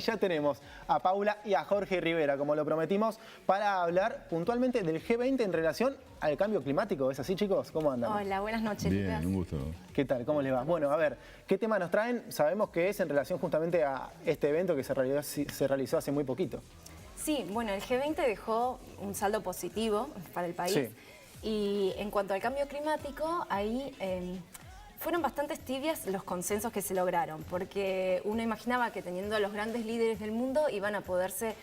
Ya tenemos a Paula y a Jorge Rivera, como lo prometimos, para hablar puntualmente del G20 en relación al cambio climático. ¿Es así, chicos? ¿Cómo andan? Hola, buenas noches. Bien, Lucas. un gusto. ¿Qué tal? ¿Cómo les va? Bueno, a ver, ¿qué tema nos traen? Sabemos que es en relación justamente a este evento que se realizó hace muy poquito. Sí, bueno, el G20 dejó un saldo positivo para el país. Sí. Y en cuanto al cambio climático, ahí fueron bastante tibias los consensos que se lograron, porque uno imaginaba que teniendo a los grandes líderes del mundo iban a poderse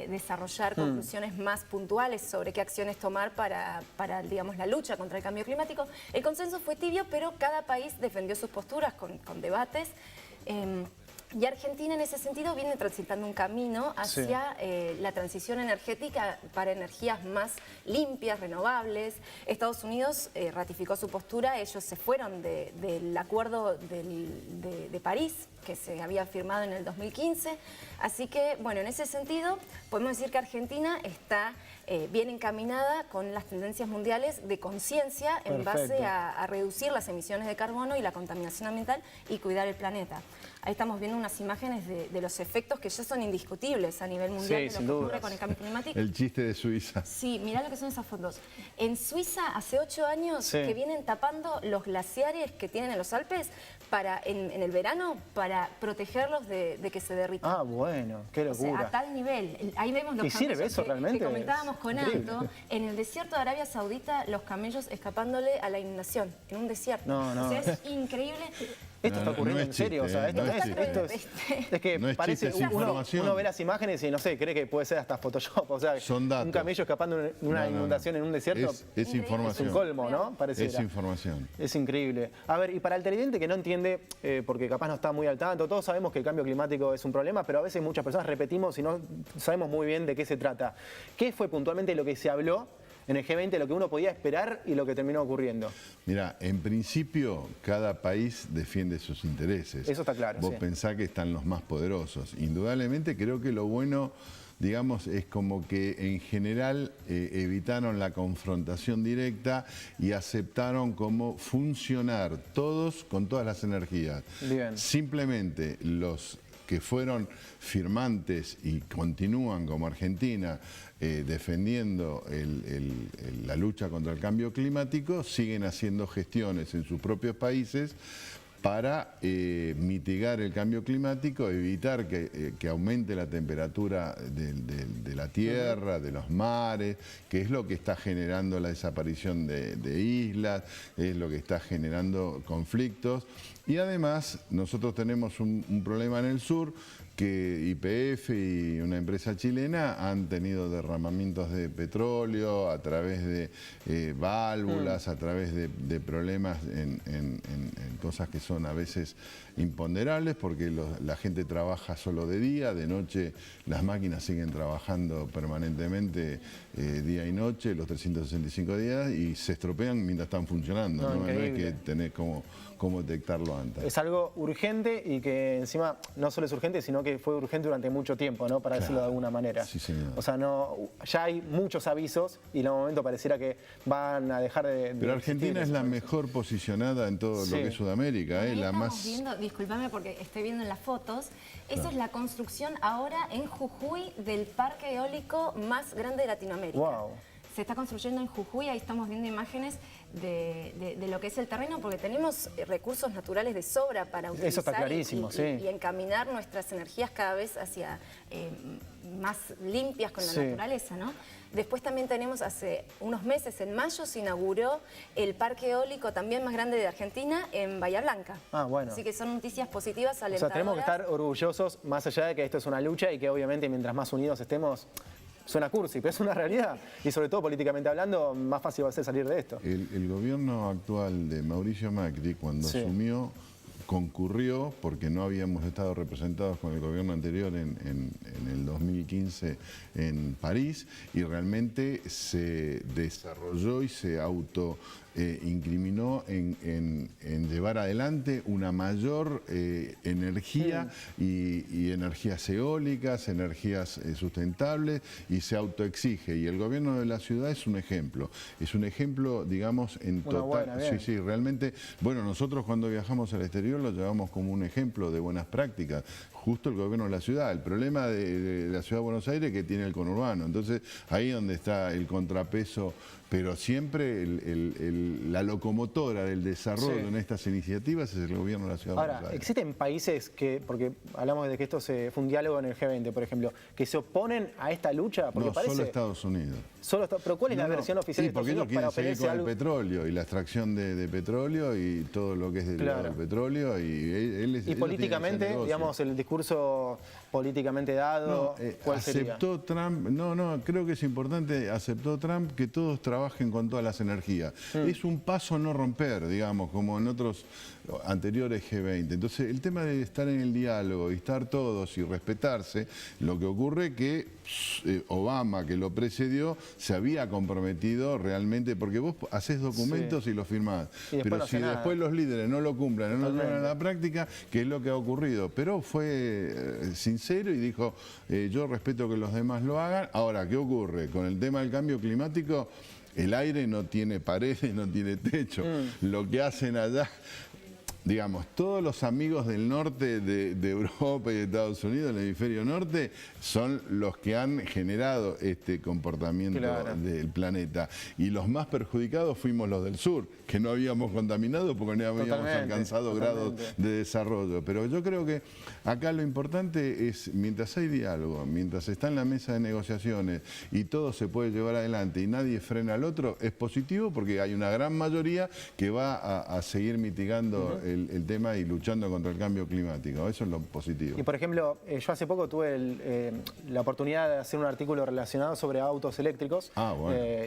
desarrollar conclusiones más puntuales sobre qué acciones tomar para, digamos, la lucha contra el cambio climático. El consenso fue tibio, pero cada país defendió sus posturas con debates. Y Argentina en ese sentido viene transitando un camino hacia la transición energética para energías más limpias, renovables. Estados Unidos ratificó su postura, ellos se fueron del acuerdo de París, que se había firmado en el 2015. Así que, bueno, en ese sentido podemos decir que Argentina está bien encaminada con las tendencias mundiales de conciencia en base a reducir las emisiones de carbono y la contaminación ambiental y cuidar el planeta. Ahí estamos viendo unas imágenes de los efectos que ya son indiscutibles a nivel mundial de lo que ocurre con el cambio climático. El chiste de Suiza. Sí, mirá lo que son esas fotos. En Suiza hace 8 años que vienen tapando los glaciares que tienen en los Alpes en el verano para protegerlos de que se derritan. Ah, bueno, qué locura. O sea, a tal nivel. Ahí vemos los ¿Y sirve camellos eso realmente? que comentábamos con Increíble. Anto. En el desierto de Arabia Saudita, los camellos escapándole a la inundación, en un desierto. No, no. O sea, es increíble. Esto está ocurriendo en serio, o sea, esto es que no es parece, chiste, es información. uno ve las imágenes y no sé, cree que puede ser hasta Photoshop, o sea, Son datos. un camello escapando de una inundación en un desierto. Es información. Es un colmo, ¿no? Pareciera. Es información. Es increíble. A ver, y para el televidente que no entiende, porque capaz no está muy al tanto, todos sabemos que el cambio climático es un problema, pero a veces muchas personas repetimos y no sabemos muy bien de qué se trata. ¿Qué fue puntualmente lo que se habló en el G20, lo que uno podía esperar y lo que terminó ocurriendo? Mira, en principio cada país defiende sus intereses. Eso está claro. Vos pensás que están los más poderosos. Indudablemente creo que lo bueno, digamos, es como que en general evitaron la confrontación directa y aceptaron cómo funcionar todos con todas las energías. Bien. Simplemente los que fueron firmantes y continúan como Argentina defendiendo la lucha contra el cambio climático, siguen haciendo gestiones en sus propios países para mitigar el cambio climático, evitar que aumente la temperatura de la tierra, de los mares, que es lo que está generando la desaparición de islas, es lo que está generando conflictos. Y además nosotros tenemos un problema en el sur, que YPF y una empresa chilena han tenido derramamientos de petróleo a través de válvulas, a través de problemas en cosas que son a veces imponderables, porque la gente trabaja solo de día, de noche las máquinas siguen trabajando permanentemente día y noche, los 365 días, y se estropean mientras están funcionando. No es que tenés cómo detectarlo antes. Es algo urgente y que encima no solo es urgente, sino que fue urgente durante mucho tiempo, ¿no? Para decirlo de alguna manera. Sí, señor. O sea, ya hay muchos avisos y en un momento pareciera que van a dejar de Pero Argentina es la mejor posicionada en todo lo que es Sudamérica, Ahí la estamos más... viendo, discúlpame porque estoy viendo en las fotos, esa es la construcción ahora en Jujuy del parque eólico más grande de Latinoamérica. Wow. Se está construyendo en Jujuy, ahí estamos viendo imágenes de lo que es el terreno, porque tenemos recursos naturales de sobra para utilizar. Eso está clarísimo, y encaminar nuestras energías cada vez hacia más limpias con la naturaleza, ¿no? Después también tenemos hace unos meses, en mayo, se inauguró el parque eólico también más grande de Argentina en Bahía Blanca. Ah, bueno. Así que son noticias positivas, alentadoras. O sea, tenemos que estar orgullosos, más allá de que esto es una lucha y que obviamente mientras más unidos estemos, suena cursi, pero es una realidad. Y sobre todo políticamente hablando, más fácil va a ser salir de esto. El gobierno actual de Mauricio Macri, cuando asumió, concurrió, porque no habíamos estado representados con el gobierno anterior en el 2015 en París, y realmente se desarrolló y se incriminó en llevar adelante una mayor energía y energías eólicas, energías sustentables, y se autoexige. Y el gobierno de la ciudad es un ejemplo, digamos, en total. Sí, realmente, bueno, nosotros cuando viajamos al exterior lo llevamos como un ejemplo de buenas prácticas. justo el gobierno de la ciudad. El problema de la ciudad de Buenos Aires es que tiene el conurbano. Entonces, ahí es donde está el contrapeso, pero siempre la locomotora del desarrollo en estas iniciativas es el gobierno de la ciudad de Buenos Ahora, Aires. ¿existen países que, porque hablamos de que esto fue un diálogo en el G20, por ejemplo, que se oponen a esta lucha? Porque No, parece, solo Estados Unidos. pero ¿cuál es la versión oficial Sí, de Estados porque ellos Unidos para quieren seguir oponerse con a el algo? petróleo y la extracción de petróleo y todo lo que es derivado del petróleo. Y políticamente, digamos, el discurso políticamente dado, ¿cuál sería? Aceptó Trump, creo que es importante, aceptó Trump que todos trabajen con todas las energías. Es un paso a no romper, digamos, como en otros anteriores G20. Entonces, el tema de estar en el diálogo y estar todos y respetarse, lo que ocurre que Obama, que lo precedió, se había comprometido realmente, porque vos haces documentos y los firmás, pero si después los líderes no lo cumplen, no lo llevan a la práctica, ¿qué es lo que ha ocurrido? Pero fue sincero y dijo, yo respeto que los demás lo hagan. Ahora, ¿qué ocurre? Con el tema del cambio climático, el aire no tiene paredes, no tiene techo. Lo que hacen allá, digamos, todos los amigos del norte de Europa y de Estados Unidos, el hemisferio norte, son los que han generado este comportamiento del planeta. Y los más perjudicados fuimos los del sur, que no habíamos contaminado porque no habíamos alcanzado grados de desarrollo. Pero yo creo que acá lo importante es, mientras hay diálogo, mientras está en la mesa de negociaciones y todo se puede llevar adelante y nadie frena al otro, es positivo porque hay una gran mayoría que va a seguir mitigando el tema y luchando contra el cambio climático. Eso es lo positivo. Y por ejemplo, yo hace poco tuve la oportunidad de hacer un artículo relacionado sobre autos eléctricos.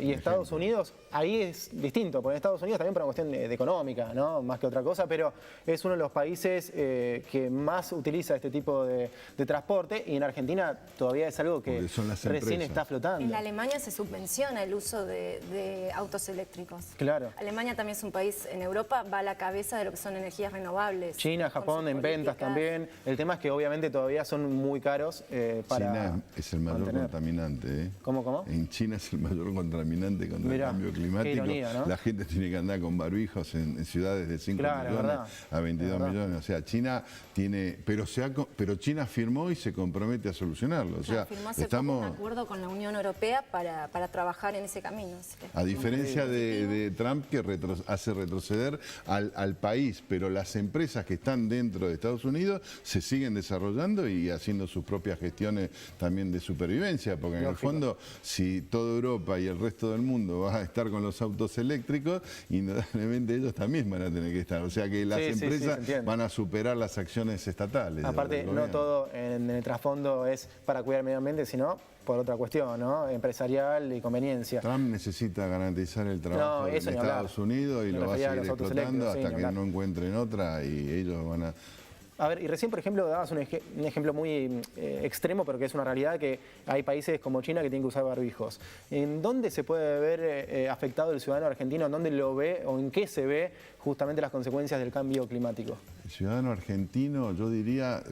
Y Estados Unidos, ahí es distinto, porque en Estados Unidos también por una cuestión de económica, ¿no? Más que otra cosa, pero es uno de los países que más utiliza este tipo de transporte, y en Argentina todavía es algo que recién está flotando. En Alemania se subvenciona el uso de autos eléctricos. Claro. Alemania también es un país en Europa, va a la cabeza de lo que son energías renovables. China, Japón en ventas también. El tema es que obviamente todavía son muy caros para China es el mayor contaminante. ¿Cómo? En China es el mayor contaminante contra el cambio climático. Ironía, ¿no? La gente tiene que andar con barbijos en ciudades de 5 millones a 22 millones. O sea, China tiene... Pero China firmó y se compromete a solucionarlo. O sea, firmó hace poco un acuerdo con la Unión Europea para trabajar en ese camino. A diferencia de Trump, que hace retroceder al país, pero las empresas que están dentro de Estados Unidos se siguen desarrollando y haciendo sus propias gestiones también de supervivencia, porque en el fondo, si toda Europa y el resto del mundo va a estar con los autos eléctricos, indudablemente ellos también van a tener que estar. O sea que las empresas van a superar las acciones estatales. Aparte, no todo en el trasfondo es para cuidar el medio ambiente, sino por otra cuestión, ¿no? Empresarial y conveniencia. Trump necesita garantizar el trabajo de Estados Unidos y lo va a seguir explotando hasta que no encuentren otra, y ellos van a... A ver, y recién, por ejemplo, dabas un ejemplo muy extremo, pero que es una realidad, que hay países como China que tienen que usar barbijos. ¿En dónde se puede ver afectado el ciudadano argentino? ¿En dónde lo ve o en qué se ve justamente las consecuencias del cambio climático? El ciudadano argentino, yo diría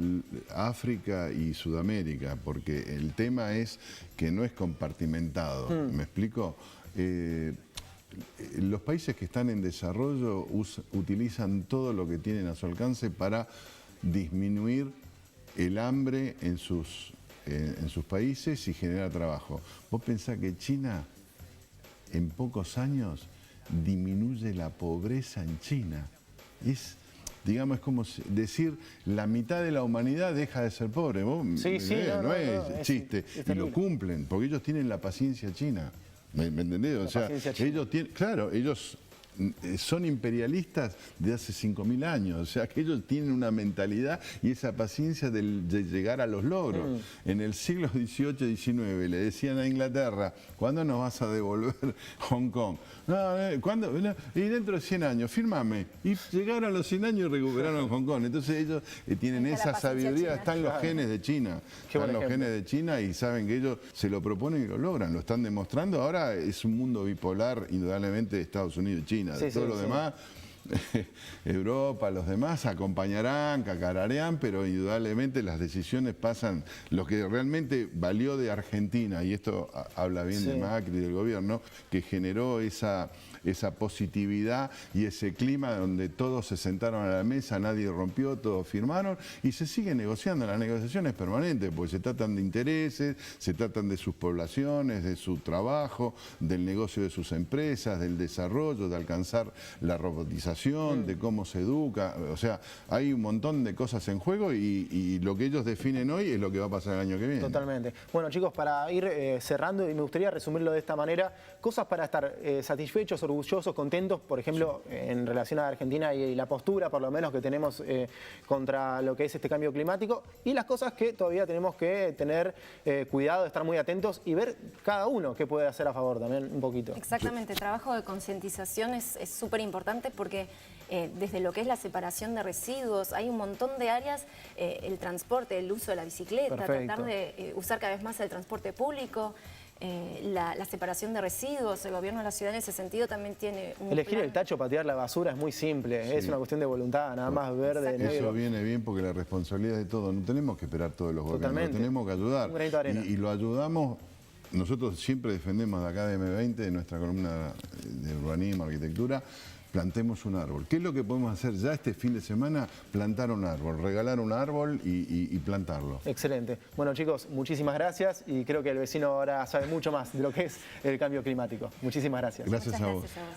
África y Sudamérica, porque el tema es que no es compartimentado. ¿Me explico? Los países que están en desarrollo utilizan todo lo que tienen a su alcance para disminuir el hambre en sus países y generar trabajo. Vos pensás que China en pocos años disminuye la pobreza en China. Digamos, es como decir, la mitad de la humanidad deja de ser pobre. Vos, no es chiste. Y lo cumplen, porque ellos tienen la paciencia china. ¿Me entendés? O sea, ellos tienen, ellos son imperialistas de hace 5.000 años, o sea que ellos tienen una mentalidad y esa paciencia de llegar a los logros. En el siglo XVIII, XIX le decían a Inglaterra, ¿cuándo nos vas a devolver Hong Kong? ¿Cuándo? Y dentro de 100 años, fírmame. Y llegaron a los 100 años y recuperaron Hong Kong. Entonces ellos tienen esa sabiduría, están los genes de China. Están los genes de China y saben que ellos se lo proponen y lo logran, lo están demostrando. Ahora es un mundo bipolar, indudablemente, Estados Unidos y China. Todo lo demás Europa, los demás acompañarán, cacararán, pero indudablemente las decisiones pasan. Lo que realmente valió de Argentina, y esto habla bien de Macri y del gobierno, que generó esa positividad y ese clima donde todos se sentaron a la mesa, nadie rompió, todos firmaron y se sigue negociando. Las negociaciones permanentes, porque se tratan de intereses, se tratan de sus poblaciones, de su trabajo, del negocio de sus empresas, del desarrollo, de alcanzar la robotización, de cómo se educa. O sea, hay un montón de cosas en juego y lo que ellos definen hoy es lo que va a pasar el año que viene. Totalmente. Bueno, chicos, para ir cerrando, y me gustaría resumirlo de esta manera, cosas para estar satisfechos, orgullosos, contentos, por ejemplo, en relación a Argentina y la postura, por lo menos, que tenemos contra lo que es este cambio climático, y las cosas que todavía tenemos que tener cuidado, estar muy atentos y ver cada uno qué puede hacer a favor también un poquito. Exactamente, el trabajo de concientización es súper importante porque desde lo que es la separación de residuos, hay un montón de áreas, el transporte, el uso de la bicicleta, tratar de usar cada vez más el transporte público, la separación de residuos. El gobierno de la ciudad en ese sentido también tiene un Elegir plan. el tacho para tirar la basura es muy simple, es una cuestión de voluntad, nada más verde, negro. Eso viene bien porque la responsabilidad es de todos, no tenemos que esperar todos los gobiernos, Totalmente. tenemos que ayudar. Un granito de arena. Y lo ayudamos. Nosotros siempre defendemos de acá de M20, de nuestra columna de urbanismo, arquitectura, plantemos un árbol. ¿Qué es lo que podemos hacer ya este fin de semana? Plantar un árbol, regalar un árbol y plantarlo. Excelente. Bueno, chicos, muchísimas gracias y creo que el vecino ahora sabe mucho más de lo que es el cambio climático. Muchísimas gracias. Gracias Muchas a vos. gracias a vos.